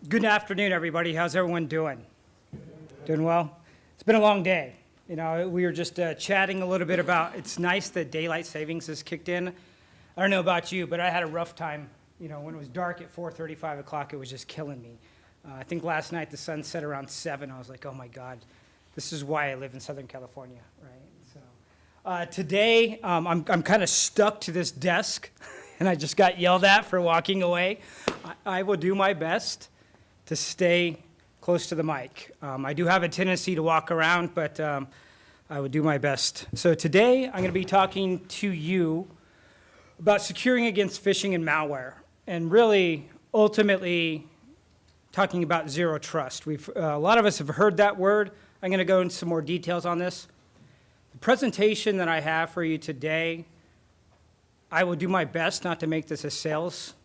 Good afternoon, everybody. How's everyone doing? Doing well? It's been a long day. You know, we were just chatting a little bit about, it's nice that daylight savings has kicked in. I don't know about you, but I had a rough time. You know, when it was dark at 4:30, 5 o'clock, it was just killing me. I think last night the sun set around 7. I was like, oh my God, this is why I live in Southern California, right? So today, I'm kind of stuck to this desk, and I just got yelled at for walking away. I will do my best to stay close to the mic. I do have a tendency to walk around, but I will do my best. So today, I'm going to be talking to you about securing against phishing and malware, and really, ultimately, talking about zero trust. A lot of us have heard that word. I'm going to go into some more details on this. The presentation that I have for you today, I will do my best not to make this a sales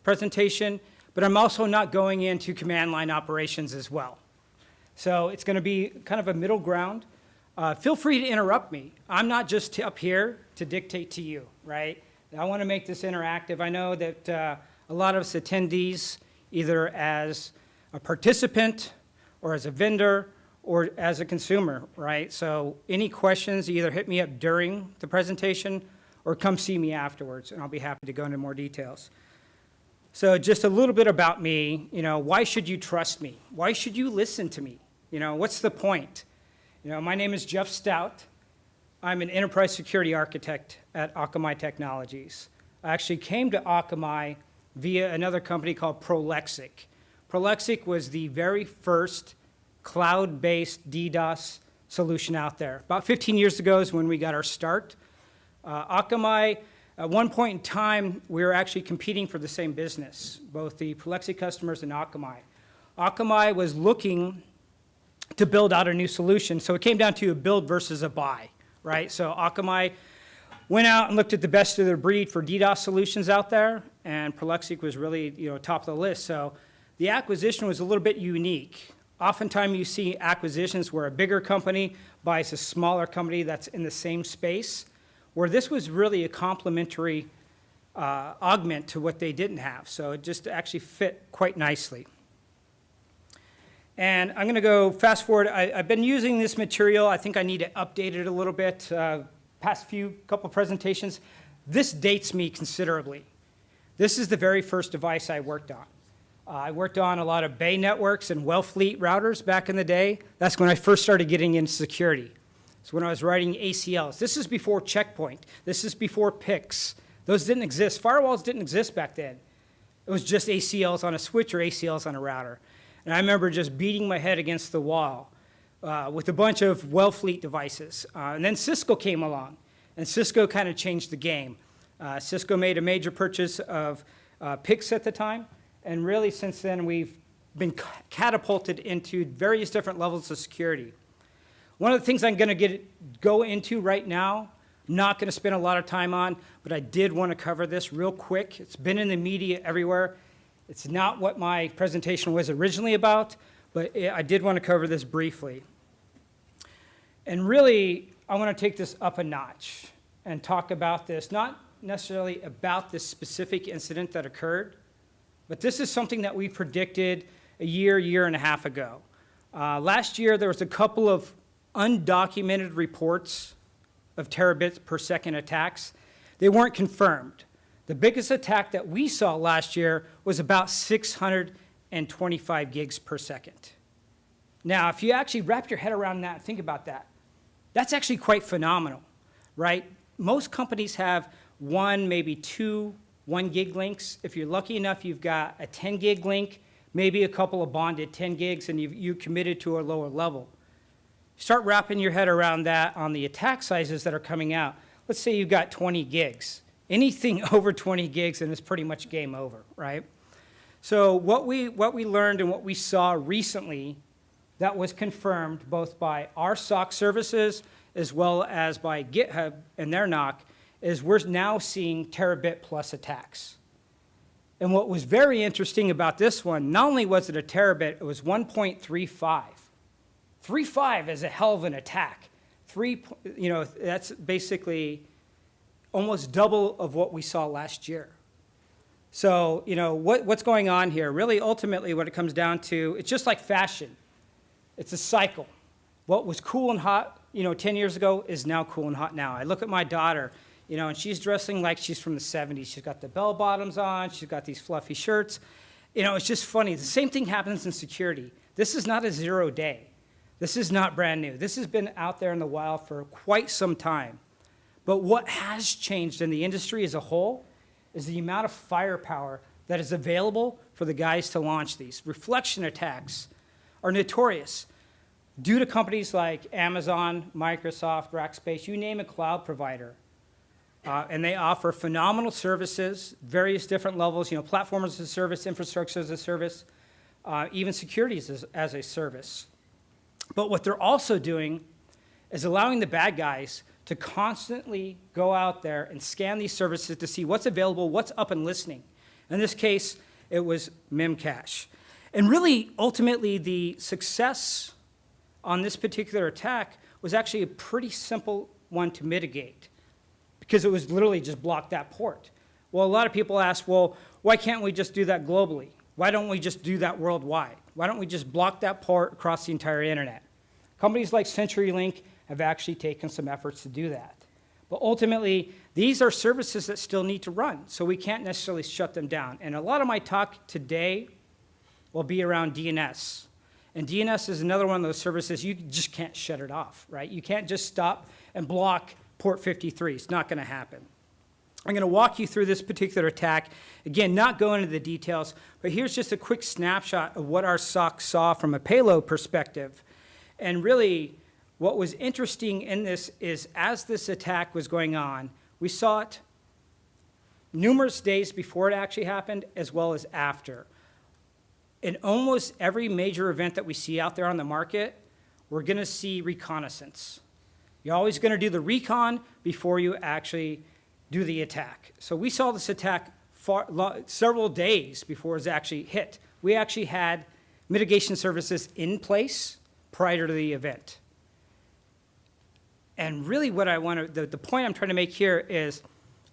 presentation, but I'm also not going into command line operations as well. So it's going to be kind of a middle ground. Feel free to interrupt me. I'm not just up here to dictate to you, right? I want to make this interactive. I know that a lot of us attendees, either as a participant or as a vendor or as a consumer, right? So any questions, either hit me up during the presentation or come see me afterwards, and I'll be happy to go into more details. So just a little bit about me, you know, why should you trust me? Why should you listen to me? You know, what's the point? You know, my name is Jeff Stout. I'm an enterprise security architect at Akamai Technologies. I actually came to Akamai via another company called Prolexic. Prolexic was the very first cloud-based DDoS solution out there. About 15 years ago is when we got our start. Akamai, at one point in time, we were actually competing for the same business, both the Prolexic customers and Akamai. Akamai was looking to build out a new solution, so it came down to a build versus a buy, right? So Akamai went out and looked at the best of their breed for DDoS solutions out there, and Prolexic was really, you know, top of the list. So the acquisition was a little bit unique. Oftentimes you see acquisitions where a bigger company buys a smaller company that's in the same space, where this was really a complementary augment to what they didn't have. So it just actually fit quite nicely. And I'm going to go fast forward. I've been using this material. I think I need to update it a little bit. Past couple presentations. This dates me considerably. This is the very first device I worked on. I worked on a lot of Bay networks and Wellfleet routers back in the day. That's when I first started getting into security. It's when I was writing ACLs. This is before Checkpoint. This is before PICs. Those didn't exist. Firewalls didn't exist back then. It was just ACLs on a switch or ACLs on a router. And I remember just beating my head against the wall with a bunch of Wellfleet devices. And then Cisco came along, and Cisco kind of changed the game. Cisco made a major purchase of PICs at the time, and really since then we've been catapulted into various different levels of security. One of the things I'm going to go into right now, I'm not going to spend a lot of time on, but I did want to cover this real quick. It's been in the media everywhere. It's not what my presentation was originally about, but I did want to cover this briefly. And really, I want to take this up a notch and talk about this, not necessarily about this specific incident that occurred, but this is something that we predicted a year and a half ago. Last year, there was a couple of undocumented reports of terabits per second attacks. They weren't confirmed. The biggest attack that we saw last year was about 625 gigs per second. Now, if you actually wrap your head around that, think about that. That's actually quite phenomenal, right? Most companies have one, maybe two 1 gig links. If you're lucky enough, you've got a 10 gig link, maybe a couple of bonded 10 gigs, and you committed to a lower level. Start wrapping your head around that on the attack sizes that are coming out. Let's say you've got 20 gigs. Anything over 20 gigs and it's pretty much game over, right? So what we learned and what we saw recently that was confirmed both by our SOC services as well as by GitHub and their NOC is we're now seeing terabit plus attacks. And what was very interesting about this one, not only was it a terabit, it was 1.35. 3.5 is a hell of an attack. That's basically almost double of what we saw last year. So, what's going on here? Really, ultimately, what it comes down to, it's just like fashion. It's a cycle. What was cool and hot, 10 years ago is now cool and hot now. I look at my daughter, and she's dressing like she's from the 70s. She's got the bell bottoms on. She's got these fluffy shirts. It's just funny. The same thing happens in security. This is not a 0 day. This is not brand new. This has been out there in the wild for quite some time. But what has changed in the industry as a whole is the amount of firepower that is available for the guys to launch these. Reflection attacks are notorious due to companies like Amazon, Microsoft, Rackspace, you name a cloud provider. And they offer phenomenal services, various different levels, platform as a service, infrastructure as a service, even security as a service. But what they're also doing is allowing the bad guys to constantly go out there and scan these services to see what's available, what's up and listening. In this case, it was Memcache. And really, ultimately, the success on this particular attack was actually a pretty simple one to mitigate, because it was literally just block that port. Well, a lot of people ask, well, why can't we just do that globally? Why don't we just do that worldwide? Why don't we just block that port across the entire internet? Companies like CenturyLink have actually taken some efforts to do that. But ultimately, these are services that still need to run, so we can't necessarily shut them down. And a lot of my talk today will be around DNS. And DNS is another one of those services you just can't shut it off, right? You can't just stop and block port 53. It's not going to happen. I'm going to walk you through this particular attack. Again, not go into the details, but here's just a quick snapshot of what our SOC saw from a payload perspective. And really, what was interesting in this is as this attack was going on, we saw it numerous days before it actually happened, as well as after. In almost every major event that we see out there on the market, we're going to see reconnaissance. You're always going to do the recon before you actually do the attack. So we saw this attack several days before it was actually hit. We actually had mitigation services in place prior to the event. And really what I want to, the point I'm trying to make here is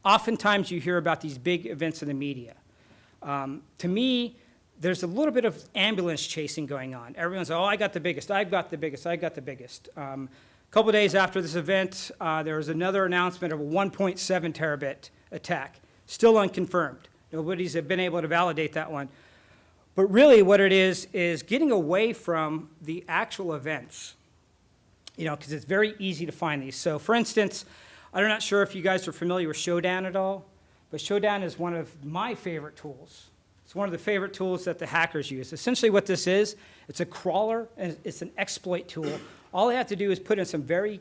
oftentimes you hear about these big events in the media. To me, there's a little bit of ambulance chasing going on. Everyone's, oh, I got the biggest, I've got the biggest, I got the biggest. A couple of days after this event, there was another announcement of a 1.7 terabit attack, still unconfirmed. Nobody's been able to validate that one. But really what it is getting away from the actual events, because it's very easy to find these. So for instance, I'm not sure if you guys are familiar with Showdown at all, but Showdown is one of my favorite tools. It's one of the favorite tools that the hackers use. Essentially what this is, it's a crawler, and it's an exploit tool. All I have to do is put in some very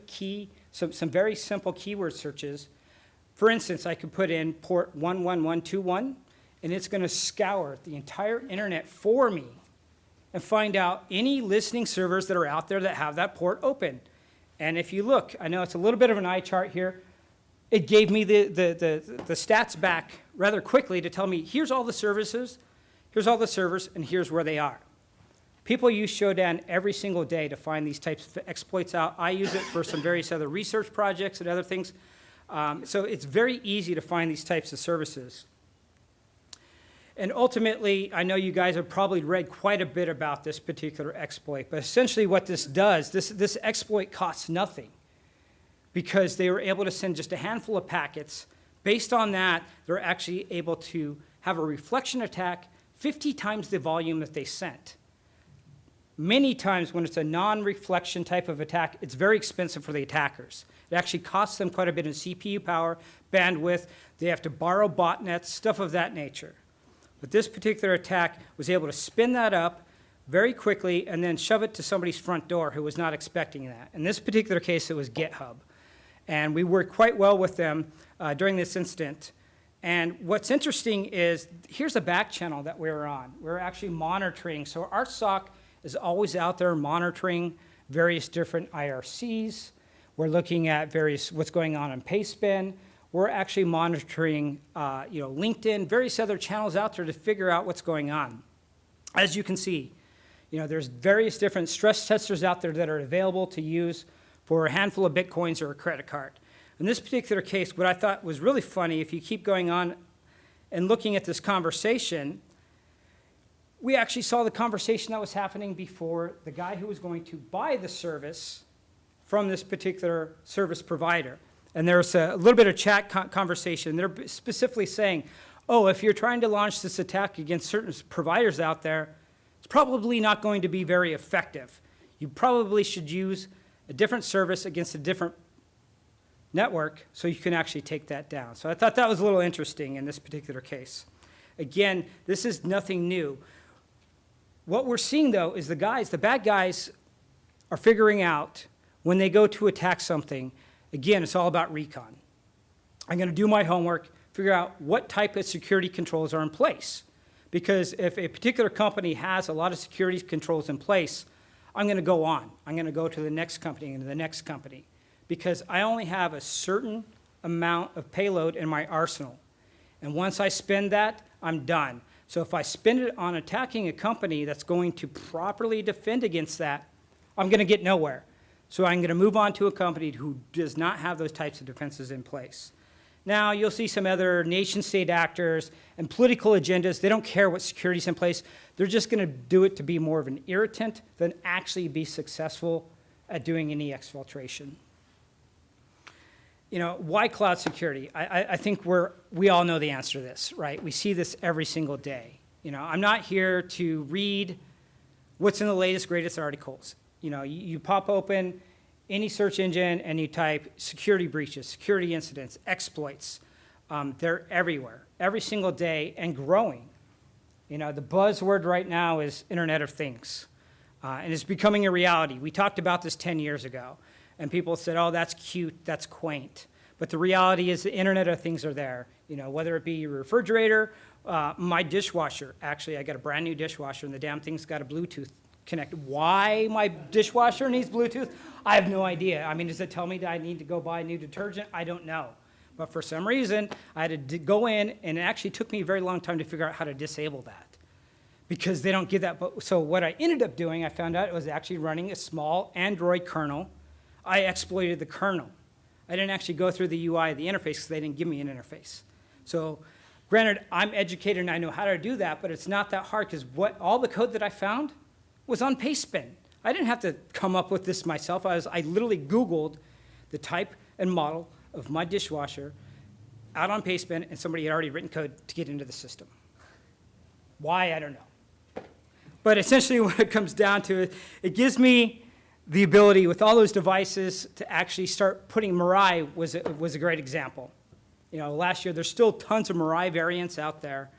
simple keyword searches. For instance, I could put in port 11121, and it's going to scour the entire internet for me and find out any listening servers that are out there that have that port open. And if you look, I know it's a little bit of an eye chart here. It gave me the stats back rather quickly to tell me, here's all the services, here's all the servers, and here's where they are. People use Showdown every single day to find these types of exploits out. I use it for some various other research projects and other things. So it's very easy to find these types of services. And ultimately, I know you guys have probably read quite a bit about this particular exploit, but essentially what this does, this exploit costs nothing, because they were able to send just a handful of packets. Based on that, they're actually able to have a reflection attack 50 times the volume that they sent. Many times when it's a non-reflection type of attack, it's very expensive for the attackers. It actually costs them quite a bit in CPU power, bandwidth. They have to borrow botnets, stuff of that nature. But this particular attack was able to spin that up very quickly and then shove it to somebody's front door who was not expecting that. In this particular case, it was GitHub. And we worked quite well with them during this incident. And what's interesting is, here's a back channel that we were on. We're actually monitoring. So our SOC is always out there monitoring various different IRCs. We're looking at what's going on Pastebin. We're actually monitoring LinkedIn, various other channels out there to figure out what's going on. As you can see, there's various different stress testers out there that are available to use for a handful of Bitcoins or a credit card. In this particular case, what I thought was really funny, if you keep going on, and looking at this conversation, we actually saw the conversation that was happening before the guy who was going to buy the service from this particular service provider. And there's a little bit of chat conversation. They're specifically saying, oh, if you're trying to launch this attack against certain providers out there, it's probably not going to be very effective. You probably should use a different service against a different network so you can actually take that down. So I thought that was a little interesting in this particular case. Again, this is nothing new. What we're seeing, though, is the bad guys are figuring out when they go to attack something. Again, it's all about recon. I'm going to do my homework, figure out what type of security controls are in place. Because if a particular company has a lot of security controls in place, I'm going to go on. I'm going to go to the next company and the next company. Because I only have a certain amount of payload in my arsenal. And once I spend that, I'm done. So if I spend it on attacking a company that's going to properly defend against that, I'm going to get nowhere. So I'm going to move on to a company who does not have those types of defenses in place. Now, you'll see some other nation-state actors and political agendas. They don't care what security's in place. They're just going to do it to be more of an irritant than actually be successful at doing any exfiltration. You know, why cloud security? I think we all know the answer to this, right? We see this every single day. You know, I'm not here to read what's in the latest, greatest articles. You know, you pop open any search engine and you type security breaches, security incidents, exploits. They're everywhere, every single day, and growing. You know, the buzzword right now is Internet of Things, and it's becoming a reality. We talked about this 10 years ago, and people said, oh, that's cute, that's quaint. But the reality is the Internet of Things are there. You know, whether it be your refrigerator, my dishwasher. Actually, I got a brand new dishwasher, and the damn thing's got a Bluetooth connect. Why my dishwasher needs Bluetooth? I have no idea. I mean, does it tell me that I need to go buy new detergent? I don't know. But for some reason, I had to go in, and it actually took me a very long time to figure out how to disable that because they don't give that. So what I ended up doing, I found out it was actually running a small Android kernel. I exploited the kernel. I didn't actually go through the UI of the interface because they didn't give me an interface. So granted, I'm educated and I know how to do that, but it's not that hard because all the code that I found was on Pastebin. I didn't have to come up with this myself. I literally Googled the type and model of my dishwasher out on Pastebin, and somebody had already written code to get into the system. Why, I don't know. But essentially what it comes down to, it gives me the ability with all those devices to actually start putting Mirai was a great example. You know, last year there's still tons of Mirai variants out there.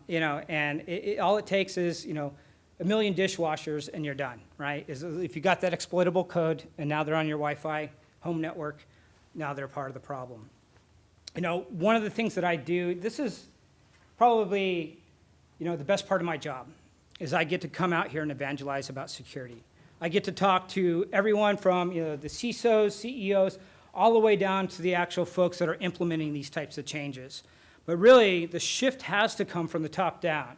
You know, and all it takes is, you know, 1 million dishwashers and you're done, right? If you got that exploitable code and now they're on your Wi-Fi home network, now they're part of the problem. You know, one of the things that I do, this is probably, you know, the best part of my job, is I get to come out here and evangelize about security. I get to talk to everyone from, you know, the CISOs, CEOs, all the way down to the actual folks that are implementing these types of changes. But really, the shift has to come from the top down.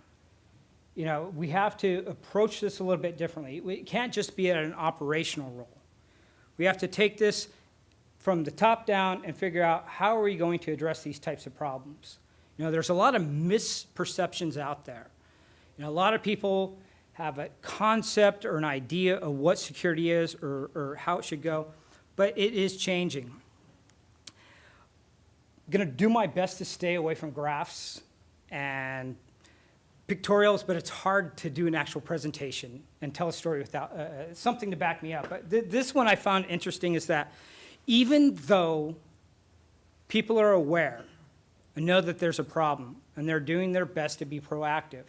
You know, we have to approach this a little bit differently. We can't just be at an operational role. We have to take this from the top down and figure out how are we going to address these types of problems. You know, there's a lot of misperceptions out there. You know, a lot of people have a concept or an idea of what security is or how it should go, but it is changing. I'm going to do my best to stay away from graphs and pictorials, but it's hard to do an actual presentation and tell a story without something to back me up. But this one I found interesting is that even though people are aware and know that there's a problem and they're doing their best to be proactive,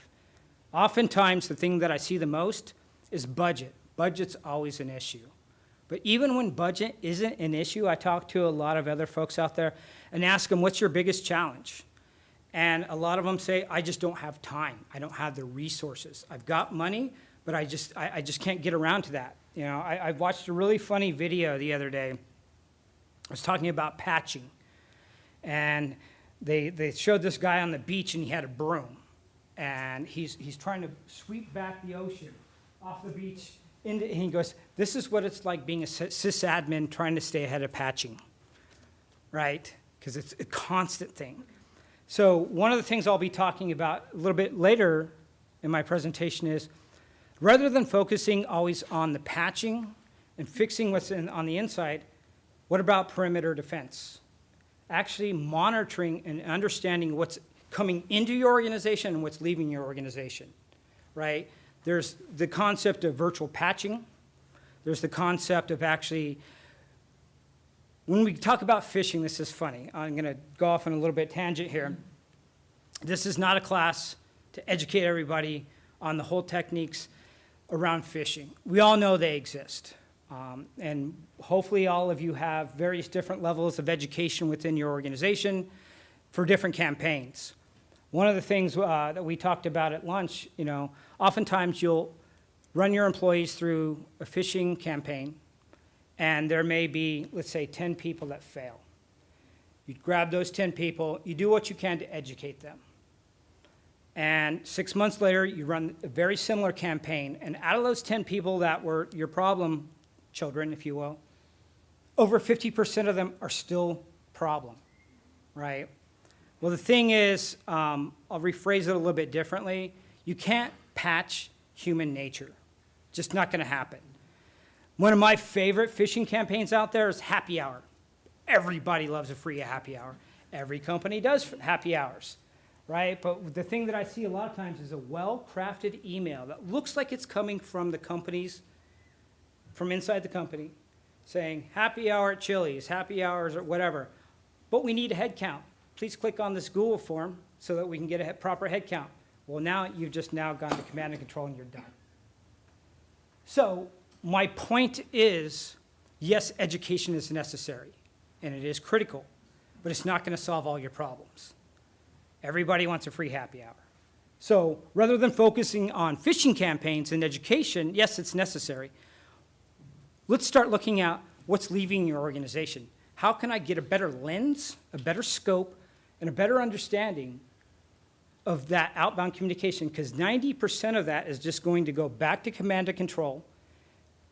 oftentimes the thing that I see the most is budget. Budget's always an issue. But even when budget isn't an issue, I talk to a lot of other folks out there and ask them, what's your biggest challenge? And a lot of them say, I just don't have time. I don't have the resources. I've got money, but I just can't get around to that. You know, I watched a really funny video the other day. I was talking about patching. And they showed this guy on the beach, and he had a broom. And he's trying to sweep back the ocean off the beach. And he goes, this is what it's like being a sysadmin trying to stay ahead of patching, right? Because it's a constant thing. So one of the things I'll be talking about a little bit later in my presentation is, rather than focusing always on the patching and fixing what's on the inside, what about perimeter defense? Actually monitoring and understanding what's coming into your organization and what's leaving your organization, right? There's the concept of virtual patching. There's the concept of actually, when we talk about phishing, this is funny. I'm going to go off on a little bit tangent here. This is not a class to educate everybody on the whole techniques around phishing. We all know they exist. And hopefully all of you have various different levels of education within your organization for different campaigns. One of the things that we talked about at lunch, oftentimes you'll run your employees through a phishing campaign, and there may be, let's say, 10 people that fail. You grab those 10 people, you do what you can to educate them. And 6 months later, you run a very similar campaign, and out of those 10 people that were your problem children, if you will, over 50% of them are still problem, right? Well, the thing is, I'll rephrase it a little bit differently. You can't patch human nature. Just not going to happen. One of my favorite phishing campaigns out there is happy hour. Everybody loves a free happy hour. Every company does happy hours, right? But the thing that I see a lot of times is a well-crafted email that looks like it's coming from the company's, from inside the company, saying happy hour at Chili's, happy hours or whatever, but we need a head count. Please click on this Google form so that we can get a proper head count. Well, now you've just now gone to command and control and you're done. So my point is, yes, education is necessary and it is critical, but it's not going to solve all your problems. Everybody wants a free happy hour. So rather than focusing on phishing campaigns and education, yes, it's necessary. Let's start looking at what's leaving your organization. How can I get a better lens, a better scope, and a better understanding of that outbound communication? Because 90% of that is just going to go back to command and control.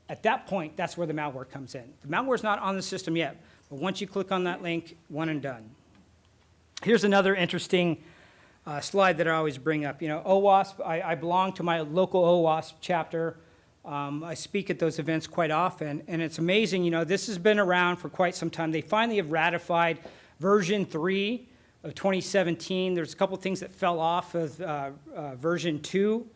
At that point, that's where the malware comes in. The malware is not on the system yet, but once you click on that link, one and done. Here's another interesting slide that I always bring up. OWASP, I belong to my local OWASP chapter. I speak at those events quite often, and it's amazing. This has been around for quite some time. They finally have ratified version 3 of 2017. There's a couple things that fell off of version 2,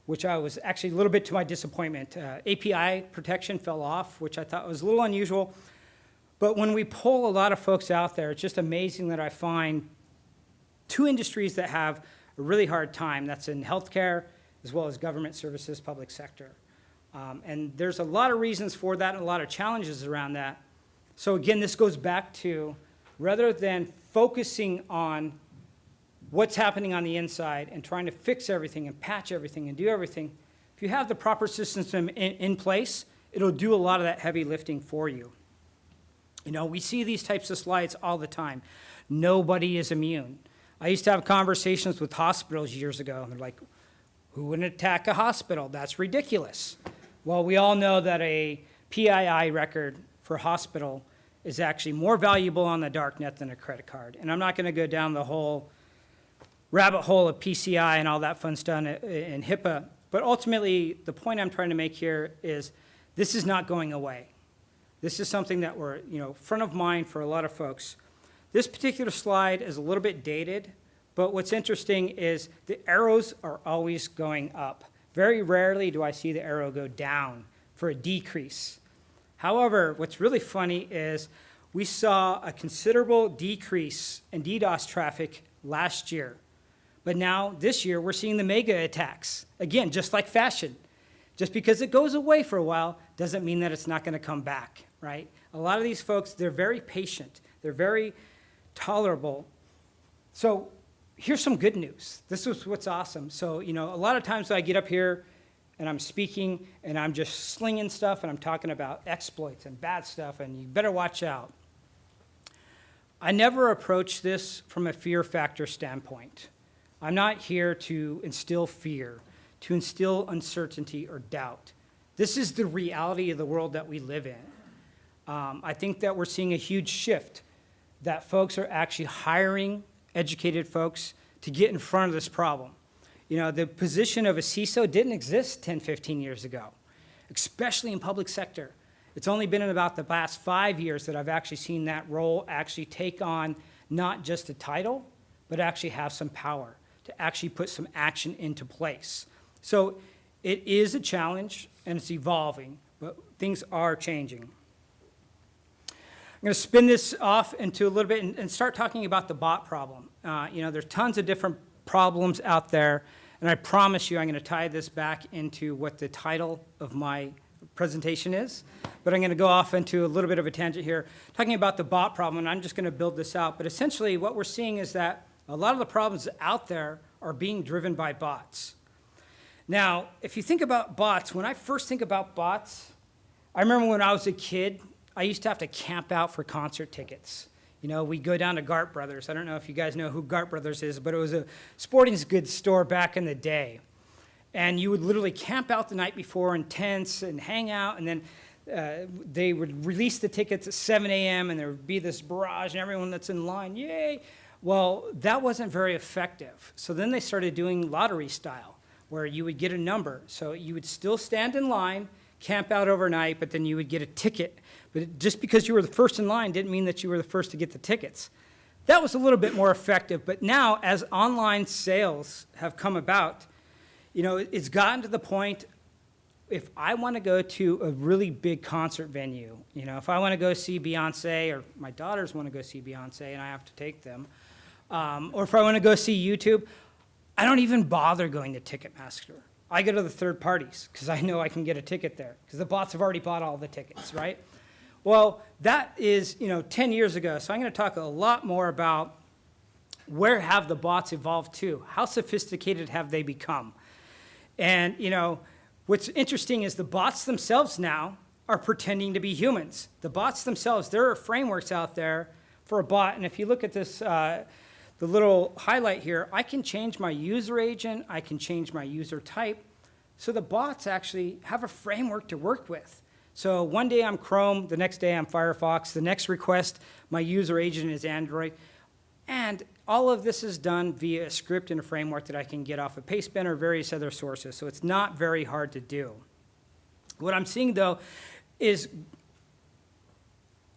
which I was actually a little bit to my disappointment. API protection fell off, which I thought was a little unusual. But when we poll a lot of folks out there, it's just amazing that I find two industries that have a really hard time. That's in healthcare as well as government services, public sector. And there's a lot of reasons for that and a lot of challenges around that. So again, this goes back to, rather than focusing on what's happening on the inside and trying to fix everything and patch everything and do everything, if you have the proper system in place, it'll do a lot of that heavy lifting for you. We see these types of slides all the time. Nobody is immune. I used to have conversations with hospitals years ago, and they're like, who wouldn't attack a hospital? That's ridiculous. Well, we all know that a PII record for a hospital is actually more valuable on the dark net than a credit card. And I'm not going to go down the whole rabbit hole of PCI and all that fun stuff in HIPAA, but ultimately the point I'm trying to make here is this is not going away. This is something that we're, front of mind for a lot of folks. This particular slide is a little bit dated, but what's interesting is the arrows are always going up. Very rarely do I see the arrow go down for a decrease. However, what's really funny is we saw a considerable decrease in DDoS traffic last year. But now, this year, we're seeing the mega attacks. Again, just like fashion. Just because it goes away for a while doesn't mean that it's not going to come back, right? A lot of these folks, they're very patient. They're very tolerable. So here's some good news. This is what's awesome. So, a lot of times I get up here and I'm speaking and I'm just slinging stuff and I'm talking about exploits and bad stuff and you better watch out. I never approach this from a fear factor standpoint. I'm not here to instill fear, to instill uncertainty or doubt. This is the reality of the world that we live in. I think that we're seeing a huge shift, that folks are actually hiring educated folks to get in front of this problem. You know, the position of a CISO didn't exist 10, 15 years ago, especially in public sector. It's only been in about the past 5 years that I've actually seen that role actually take on not just a title, but actually have some power to actually put some action into place. So it is a challenge and it's evolving, but things are changing. I'm going to spin this off into a little bit and start talking about the bot problem. You know, there's tons of different problems out there, and I promise you I'm going to tie this back into what the title of my presentation is, but I'm going to go off into a little bit of a tangent here, talking about the bot problem, and I'm just going to build this out. But essentially what we're seeing is that a lot of the problems out there are being driven by bots. Now, if you think about bots, when I first think about bots, I remember when I was a kid, I used to have to camp out for concert tickets. You know, we'd go down to Gart Brothers. I don't know if you guys know who Gart Brothers is, but it was a sporting goods store back in the day. And you would literally camp out the night before in tents and hang out, and then they would release the tickets at 7 a.m., and there would be this barrage, and everyone that's in line, yay. Well, that wasn't very effective. So then they started doing lottery style, where you would get a number. So you would still stand in line, camp out overnight, but then you would get a ticket. But just because you were the first in line didn't mean that you were the first to get the tickets. That was a little bit more effective, but now as online sales have come about, you know, it's gotten to the point, if I want to go to a really big concert venue, you know, if I want to go see Beyonce, or my daughters want to go see Beyonce and I have to take them, or if I want to go see YouTube, I don't even bother going to Ticketmaster. I go to the third parties because I know I can get a ticket there because the bots have already bought all the tickets, right? Well, that is, you know, 10 years ago. So I'm going to talk a lot more about where have the bots evolved to? How sophisticated have they become? And, you know, what's interesting is the bots themselves now are pretending to be humans. The bots themselves, there are frameworks out there for a bot. And if you look at this, the little highlight here, I can change my user agent. I can change my user type. So the bots actually have a framework to work with. So one day I'm Chrome, the next day I'm Firefox, the next request, my user agent is Android. And all of this is done via a script and a framework that I can get off of Pastebin or various other sources. So it's not very hard to do. What I'm seeing, though, is,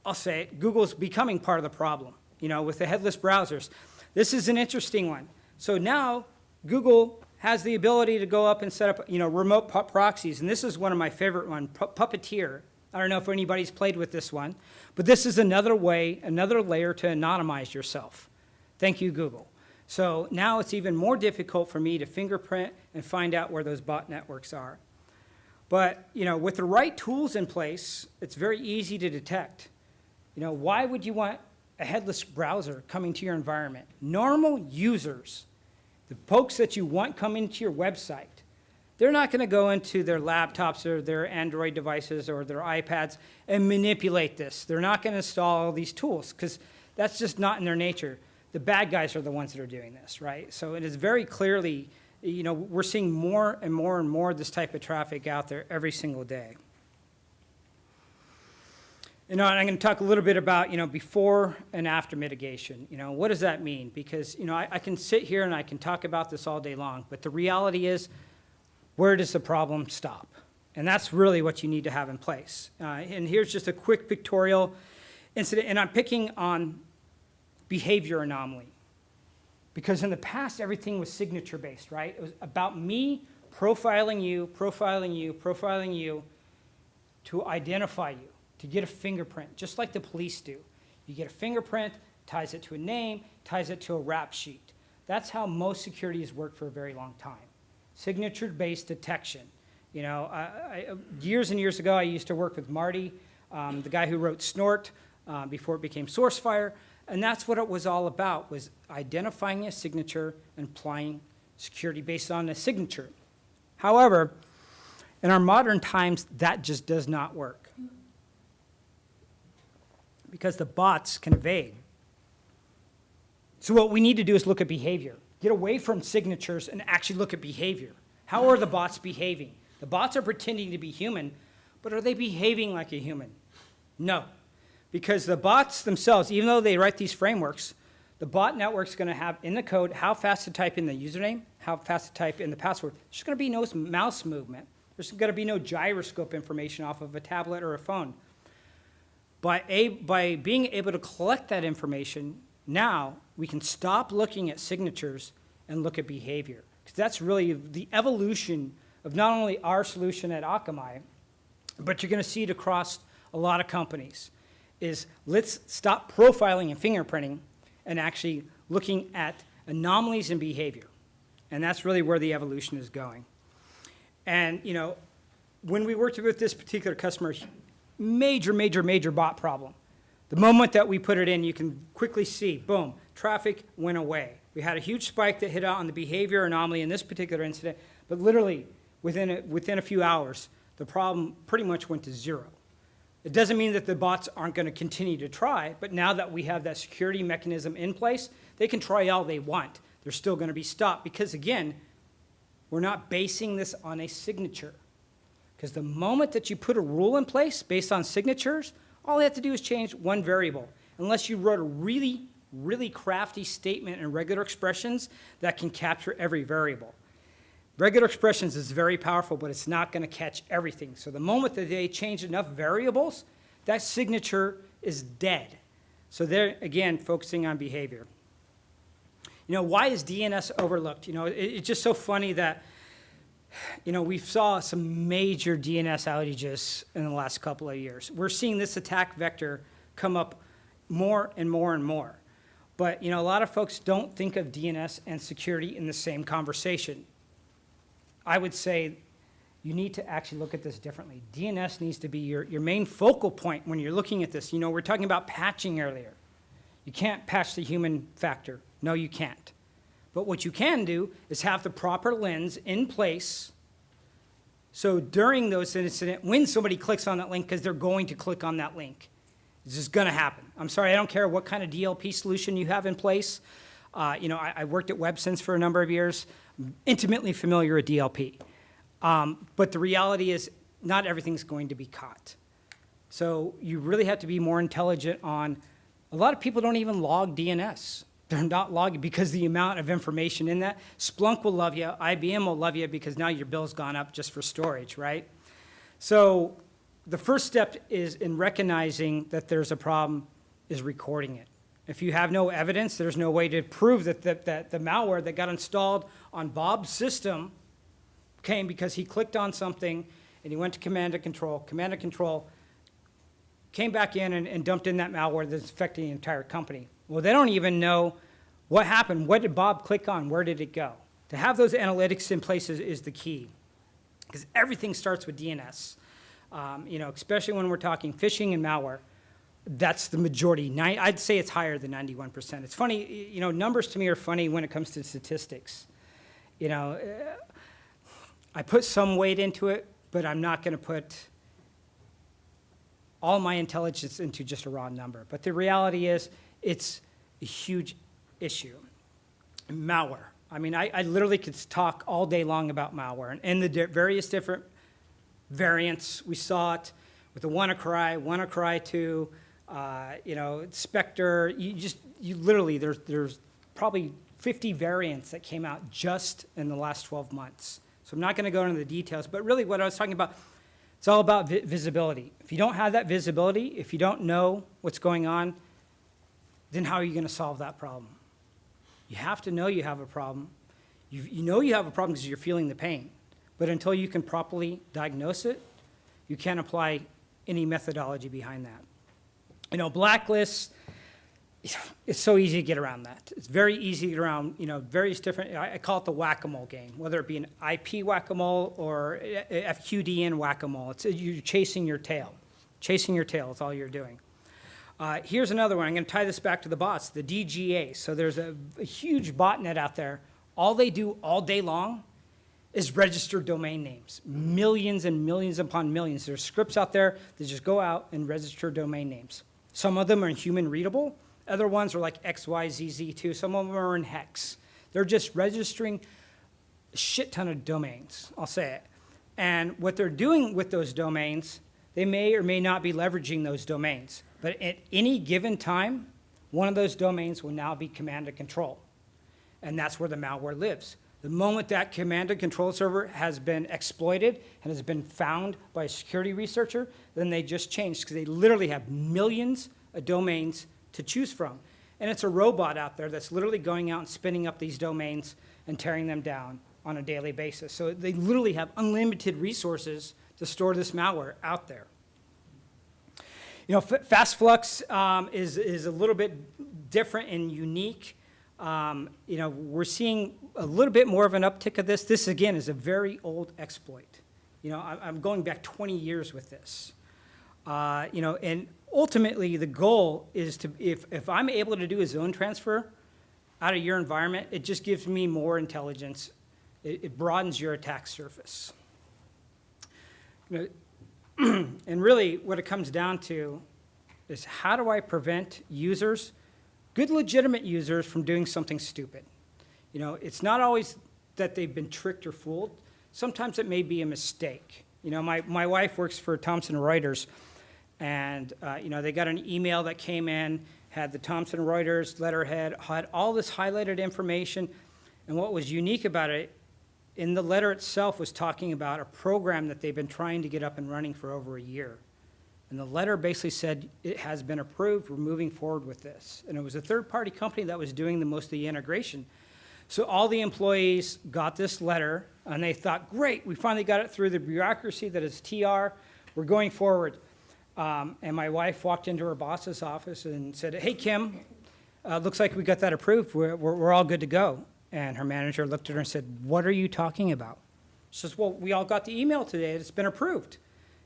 I'll say it, Google's becoming part of the problem, you know, with the headless browsers. This is an interesting one. So now Google has the ability to go up and set up, you know, remote proxies. And this is one of my favorite ones, Puppeteer. I don't know if anybody's played with this one, but this is another way, another layer to anonymize yourself. Thank you, Google. So now it's even more difficult for me to fingerprint and find out where those bot networks are. But, you know, with the right tools in place, it's very easy to detect. You know, why would you want a headless browser coming to your environment? Normal users, the folks that you want coming to your website, they're not going to go into their laptops or their Android devices or their iPads and manipulate this. They're not going to install all these tools because that's just not in their nature. The bad guys are the ones that are doing this, right? So it is very clearly, you know, we're seeing more and more and more of this type of traffic out there every single day. You know, and I'm going to talk a little bit about, you know, before and after mitigation. You know, what does that mean? Because, you know, I can sit here and I can talk about this all day long, but the reality is, where does the problem stop? And that's really what you need to have in place. And here's just a quick pictorial incident, and I'm picking on behavior anomaly. Because in the past, everything was signature-based, right? It was about me profiling you, profiling you, profiling you to identify you, to get a fingerprint, just like the police do. You get a fingerprint, ties it to a name, ties it to a rap sheet. That's how most security has worked for a very long time. Signature-based detection. You know, years and years ago, I used to work with Marty, the guy who wrote Snort before it became SourceFire. And that's what it was all about, was identifying a signature and applying security based on a signature. However, in our modern times, that just does not work. Because the bots can evade. So what we need to do is look at behavior. Get away from signatures and actually look at behavior. How are the bots behaving? The bots are pretending to be human, but are they behaving like a human? No. Because the bots themselves, even though they write these frameworks, the bot network's going to have in the code how fast to type in the username, how fast to type in the password. There's going to be no mouse movement. There's going to be no gyroscope information off of a tablet or a phone. By being able to collect that information, now we can stop looking at signatures and look at behavior. Because that's really the evolution of not only our solution at Akamai, but you're going to see it across a lot of companies, is let's stop profiling and fingerprinting and actually looking at anomalies in behavior. And that's really where the evolution is going. And, you know, when we worked with this particular customer, major bot problem. The moment that we put it in, you can quickly see, boom, traffic went away. We had a huge spike that hit out on the behavior anomaly in this particular incident, but literally within a few hours, the problem pretty much went to zero. It doesn't mean that the bots aren't going to continue to try, but now that we have that security mechanism in place, they can try all they want. They're still going to be stopped because, again, we're not basing this on a signature. Because the moment that you put a rule in place based on signatures, all they have to do is change one variable. Unless you wrote a really crafty statement in regular expressions that can capture every variable. Regular expressions is very powerful, but it's not going to catch everything. So the moment that they change enough variables, that signature is dead. So they're, again, focusing on behavior. You know, why is DNS overlooked? You know, it's just so funny that, you know, we saw some major DNS outages in the last couple of years. We're seeing this attack vector come up more and more and more. But, you know, a lot of folks don't think of DNS and security in the same conversation. I would say you need to actually look at this differently. DNS needs to be your main focal point when you're looking at this. You know, we're talking about patching earlier. You can't patch the human factor. No, you can't. But what you can do is have the proper lens in place so during those incidents, when somebody clicks on that link, because they're going to click on that link, it's just going to happen. I'm sorry, I don't care what kind of DLP solution you have in place. You know, I worked at WebSense for a number of years, intimately familiar with DLP. But the reality is not everything's going to be caught. So you really have to be more intelligent on, a lot of people don't even log DNS. They're not logging because the amount of information in that. Splunk will love you, IBM will love you because now your bill's gone up just for storage, right? So the first step is in recognizing that there's a problem is recording it. If you have no evidence, there's no way to prove that the malware that got installed on Bob's system came because he clicked on something and he went to command and control. Command and control came back in and dumped in that malware that's affecting the entire company. Well, they don't even know what happened. What did Bob click on? Where did it go? To have those analytics in place is the key, because everything starts with DNS. You know, especially when we're talking phishing and malware, that's the majority. I'd say it's higher than 91%. It's funny, you know, numbers to me are funny when it comes to statistics. You know, I put some weight into it, but I'm not going to put all my intelligence into just a raw number. But the reality is, it's a huge issue. Malware. I mean, I literally could talk all day long about malware and the various different variants. We saw it with the WannaCry 2, you know, Spectre. You literally, there's probably 50 variants that came out just in the last 12 months. So I'm not going to go into the details, but really what I was talking about, it's all about visibility. If you don't have that visibility, if you don't know what's going on, then how are you going to solve that problem? You have to know you have a problem. You know you have a problem because you're feeling the pain. But until you can properly diagnose it, you can't apply any methodology behind that. You know, blacklists, it's so easy to get around that. It's very easy to get around, you know, various different, I call it the whack-a-mole game, whether it be an IP whack-a-mole or FQDN whack-a-mole. You're chasing your tail. Chasing your tail is all you're doing. Here's another one. I'm going to tie this back to the bots, the DGA. So there's a huge botnet out there. All they do all day long is register domain names. Millions and millions upon millions. There's scripts out there that just go out and register domain names. Some of them are human readable. Other ones are like XYZZ2. Some of them are in hex. They're just registering a shit ton of domains, I'll say it. And what they're doing with those domains, they may or may not be leveraging those domains. But at any given time, one of those domains will now be command and control. And that's where the malware lives. The moment that command and control server has been exploited and has been found by a security researcher, then they just changed because they literally have millions of domains to choose from. And it's a robot out there that's literally going out and spinning up these domains and tearing them down on a daily basis. So they literally have unlimited resources to store this malware out there. You know, Fast Flux is a little bit different and unique. You know, we're seeing a little bit more of an uptick of this. This, again, is a very old exploit. You know, I'm going back 20 years with this. You know, and ultimately, the goal is to, if I'm able to do a zone transfer out of your environment, it just gives me more intelligence. It broadens your attack surface. You know, and really, what it comes down to is how do I prevent users, good legitimate users, from doing something stupid? You know, it's not always that they've been tricked or fooled. Sometimes it may be a mistake. You know, my wife works for Thomson Reuters, and you know, they got an email that came in, had the Thomson Reuters letterhead, had all this highlighted information, and what was unique about it, in the letter itself was talking about a program that they've been trying to get up and running for over a year. And the letter basically said, it has been approved, we're moving forward with this. And it was a third-party company that was doing most of the integration. So all the employees got this letter, and they thought, great, we finally got it through the bureaucracy that is TR, we're going forward. And my wife walked into her boss's office and said, hey, Kim, looks like we got that approved, we're all good to go. And her manager looked at her and said, what are you talking about? She says, well, we all got the email today, it's been approved.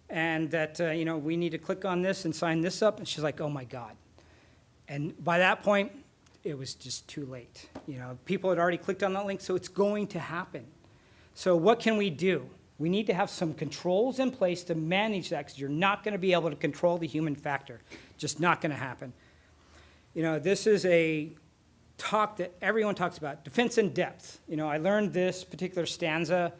And that, you know, we need to click on this and sign this up. And she's like, oh my God. And by that point, it was just too late. You know, people had already clicked on that link, so it's going to happen. So what can we do? We need to have some controls in place to manage that, because you're not going to be able to control the human factor. Just not going to happen. You know, this is a talk that everyone talks about, defense in depth. You know, I learned this particular stanza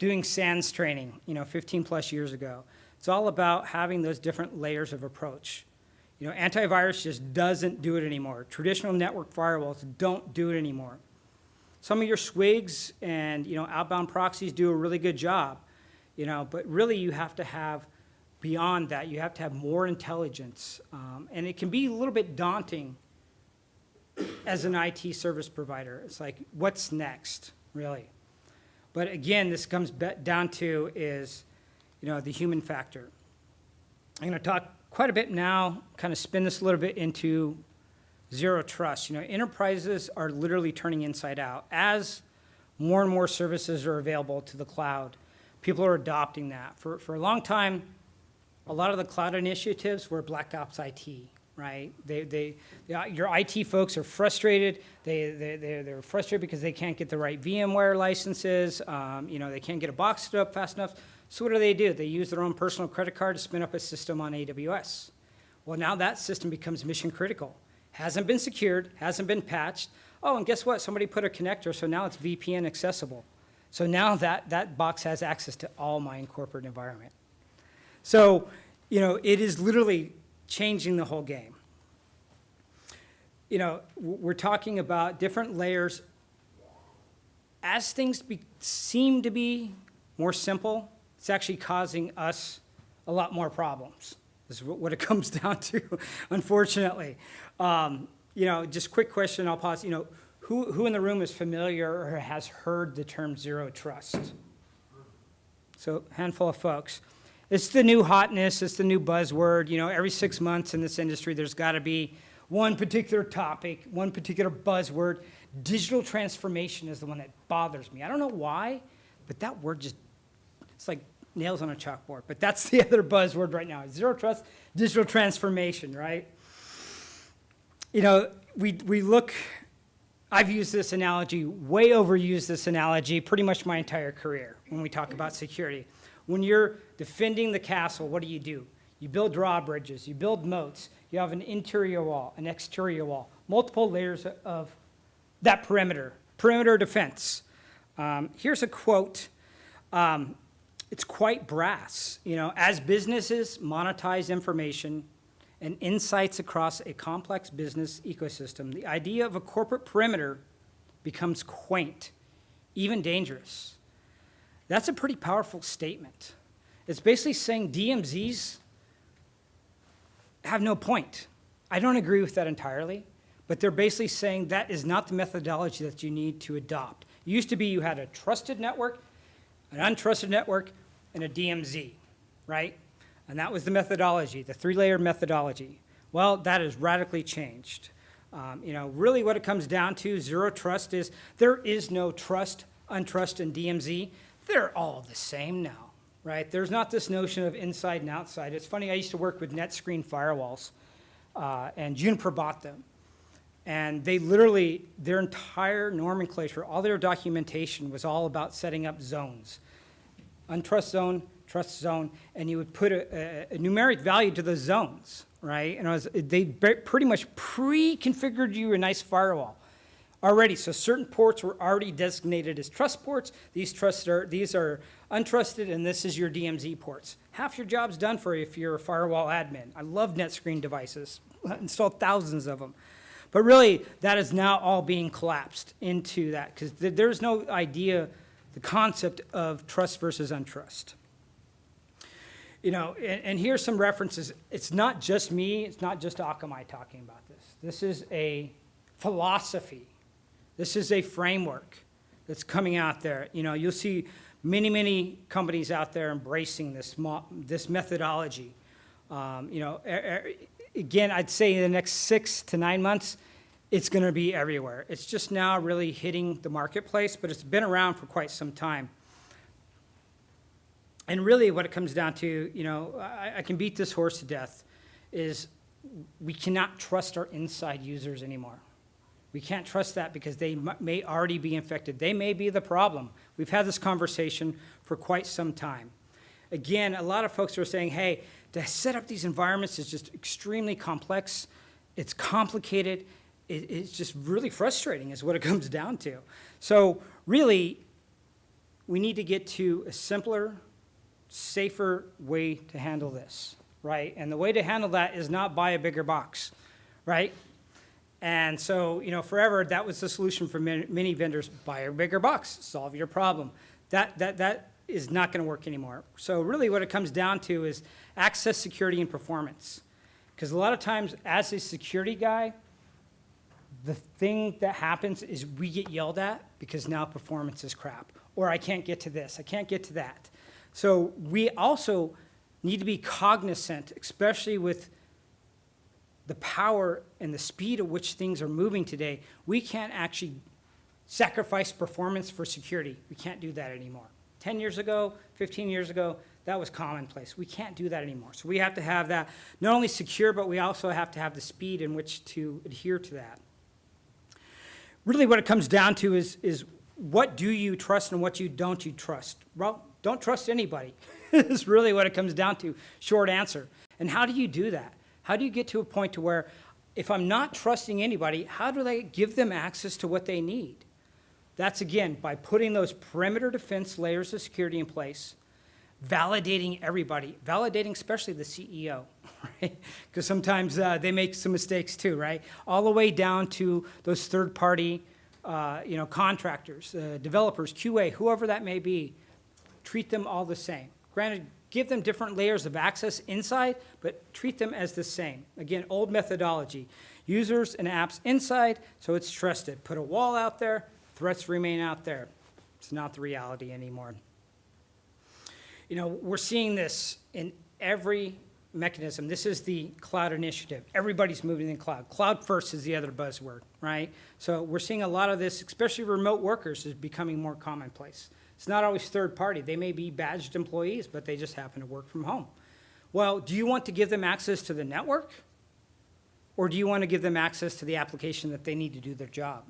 doing SANS training, you know, 15 plus years ago. It's all about having those different layers of approach. You know, antivirus just doesn't do it anymore. Traditional network firewalls don't do it anymore. Some of your SWIGs and, you know, outbound proxies do a really good job, you know, but really you have to have, beyond that, you have to have more intelligence. And it can be a little bit daunting as an IT service provider. It's like, what's next, really? But again, this comes down to is, you know, the human factor. I'm going to talk quite a bit now, kind of spin this a little bit into zero trust. You know, enterprises are literally turning inside out. As more and more services are available to the cloud, people are adopting that. For a long time, a lot of the cloud initiatives were black ops IT, right? Your IT folks are frustrated. They're frustrated because they can't get the right VMware licenses. You know, they can't get a box stood up fast enough. So what do? They use their own personal credit card to spin up a system on AWS. Well, now that system becomes mission critical. Hasn't been secured, hasn't been patched. Oh, and guess what? Somebody put a connector, so now it's VPN accessible. So now that box has access to all my corporate environment. So, you know, it is literally changing the whole game. You know, we're talking about different layers. As things seem to be more simple, it's actually causing us a lot more problems. This is what it comes down to, unfortunately. You know, just quick question, I'll pause. You know, who in the room is familiar or has heard the term zero trust? So, handful of folks. It's the new hotness, it's the new buzzword. You know, every 6 months in this industry, there's got to be one particular topic, one particular buzzword. Digital transformation is the one that bothers me. I don't know why, but that word just, it's like nails on a chalkboard. But that's the other buzzword right now. Zero trust, digital transformation, right? You know, we look, I've used this analogy, way overused this analogy pretty much my entire career when we talk about security. When you're defending the castle, what do? You build drawbridges, you build moats, you have an interior wall, an exterior wall, multiple layers of that perimeter defense. Here's a quote. It's quite brass. You know, as businesses monetize information and insights across a complex business ecosystem, the idea of a corporate perimeter becomes quaint, even dangerous. That's a pretty powerful statement. It's basically saying DMZs have no point. I don't agree with that entirely, but they're basically saying that is not the methodology that you need to adopt. It used to be you had a trusted network, an untrusted network, and a DMZ, right? And that was the methodology, the three-layer methodology. Well, that has radically changed. Really what it comes down to, zero trust, is there is no trust, untrust, and DMZ. They're all the same now, right? There's not this notion of inside and outside. It's funny, I used to work with NetScreen firewalls, and Juniper bought them. And they literally, their entire nomenclature, all their documentation was all about setting up zones. Untrust zone, trust zone, and you would put a numeric value to those zones, right? And they pretty much pre-configured you a nice firewall already. So certain ports were already designated as trust ports. These are untrusted, and this is your DMZ ports. Half your job's done for you if you're a firewall admin. I love NetScreen devices. I installed thousands of them. But really, that is now all being collapsed into that, because there's no idea, the concept of trust versus untrust. And here's some references. It's not just me, it's not just Akamai talking about this. This is a philosophy. This is a framework that's coming out there. You'll see many, many companies out there embracing this methodology. Again, I'd say in the next 6 to 9 months, it's going to be everywhere. It's just now really hitting the marketplace, but it's been around for quite some time. And really what it comes down to, I can beat this horse to death, is we cannot trust our inside users anymore. We can't trust that because they may already be infected. They may be the problem. We've had this conversation for quite some time. Again, a lot of folks are saying, hey, to set up these environments is just extremely complex. It's complicated. It's just really frustrating is what it comes down to. So really, we need to get to a simpler, safer way to handle this, right? And the way to handle that is not buy a bigger box, right? And so, forever, that was the solution for many vendors. Buy a bigger box, solve your problem. That is not going to work anymore. So really what it comes down to is access, security, and performance. Because a lot of times, as a security guy, the thing that happens is we get yelled at because now performance is crap. Or I can't get to this, I can't get to that. So we also need to be cognizant, especially with the power and the speed at which things are moving today. We can't actually sacrifice performance for security. We can't do that anymore. 10 years ago, 15 years ago, that was commonplace. We can't do that anymore. So we have to have that not only secure, but we also have to have the speed in which to adhere to that. Really what it comes down to is what do you trust and what don't you trust? Well, don't trust anybody. Is really what it comes down to, short answer. And how do you do that? How do you get to a point to where if I'm not trusting anybody, how do I give them access to what they need? That's, again, by putting those perimeter defense layers of security in place, validating everybody, validating especially the CEO, right? Because sometimes they make some mistakes too, right? All the way down to those third-party, contractors, developers, QA, whoever that may be. Treat them all the same. Granted, give them different layers of access inside, but treat them as the same. Again, old methodology. Users and apps inside, so it's trusted. Put a wall out there, threats remain out there. It's not the reality anymore. We're seeing this in every mechanism. This is the cloud initiative. Everybody's moving in the cloud. Cloud first is the other buzzword, right? So we're seeing a lot of this, especially remote workers, is becoming more commonplace. It's not always third party. They may be badged employees, but they just happen to work from home. Well, do you want to give them access to the network? Or do you want to give them access to the application that they need to do their job?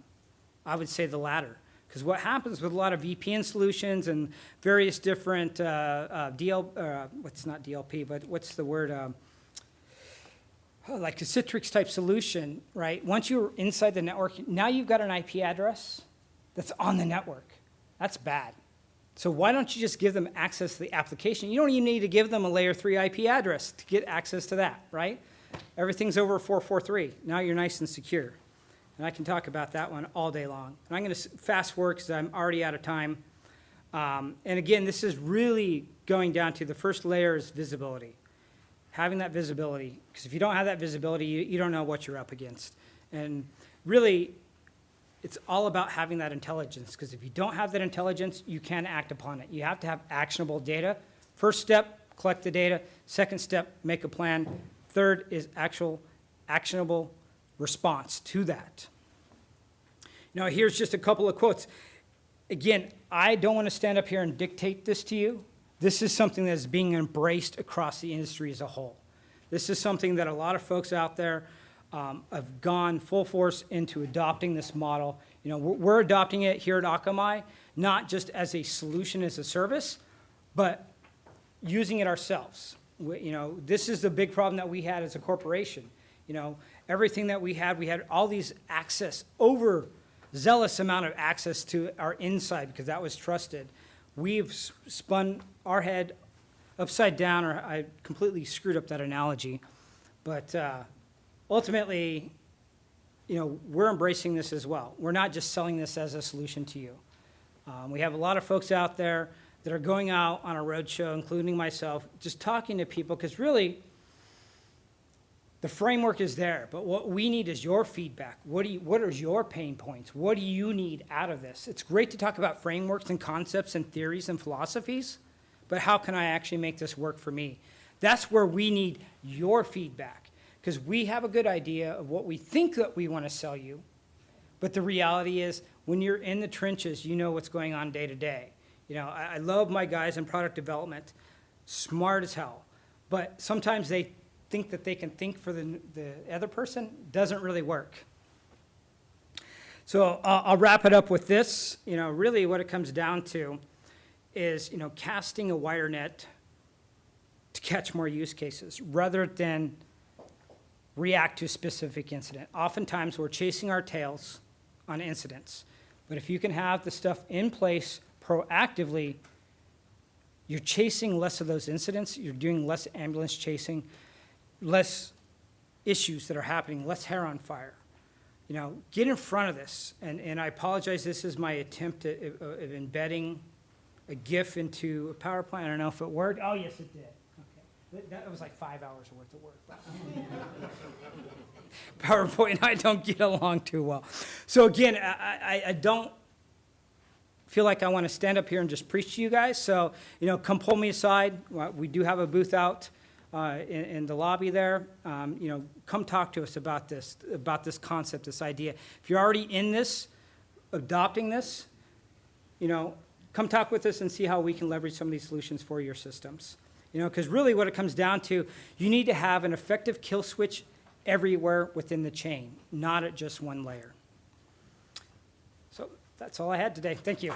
I would say the latter. Because what happens with a lot of VPN solutions and various different what's not DLP, but what's the word? Like a Citrix type solution, right? Once you're inside the network, now you've got an IP address that's on the network. That's bad. So why don't you just give them access to the application? You don't even need to give them a layer 3 IP address to get access to that, right? everything's over 443. Now you're nice and secure. And I can talk about that one all day long. And I'm going to fast forward because I'm already out of time. And again, this is really going down to the first layer is visibility. Having that visibility, because if you don't have that visibility, you don't know what you're up against. And really, it's all about having that intelligence, because if you don't have that intelligence, you can't act upon it. You have to have actionable data. First step, collect the data. Second step, make a plan. Third is actual actionable response to that. Now, here's just a couple of quotes. Again, I don't want to stand up here and dictate this to you. This is something that's being embraced across the industry as a whole. This is something that a lot of folks out there have gone full force into adopting this model. You know, we're adopting it here at Akamai, not just as a solution as a service, but using it ourselves. You know, this is the big problem that we had as a corporation. You know, everything that we had all these access, overzealous amount of access to our inside because that was trusted. We've spun our head upside down, or I completely screwed up that analogy. But ultimately, you know, we're embracing this as well. We're not just selling this as a solution to you. We have a lot of folks out there that are going out on a roadshow, including myself, just talking to people, because really, the framework is there, but what we need is your feedback. What are your pain points? What do you need out of this? It's great to talk about frameworks and concepts and theories and philosophies, but how can I actually make this work for me? That's where we need your feedback, because we have a good idea of what we think that we want to sell you, but the reality is, when you're in the trenches, you know what's going on day to day. You know, I love my guys in product development, smart as hell, but sometimes they think that they can think for the other person. Doesn't really work. So I'll wrap it up with this. You know, really what it comes down to is, you know, casting a wire net to catch more use cases rather than react to a specific incident. Oftentimes we're chasing our tails on incidents, but if you can have the stuff in place proactively, you're chasing less of those incidents, you're doing less ambulance chasing, less issues that are happening, less hair on fire. You know, get in front of this. And I apologize, this is my attempt at embedding a GIF into a PowerPoint. I don't know if it worked. Oh, yes, it did. Okay. That was like 5 hours worth of work. PowerPoint and I don't get along too well. So again, I don't feel like I want to stand up here and just preach to you guys. So, you know, come pull me aside. We do have a booth out in the lobby there. You know, come talk to us about this concept, this idea. If you're already in this, adopting this, you know, come talk with us and see how we can leverage some of these solutions for your systems. You know, because really what it comes down to, you need to have an effective kill switch everywhere within the chain, not at just one layer. So that's all I had today. Thank you.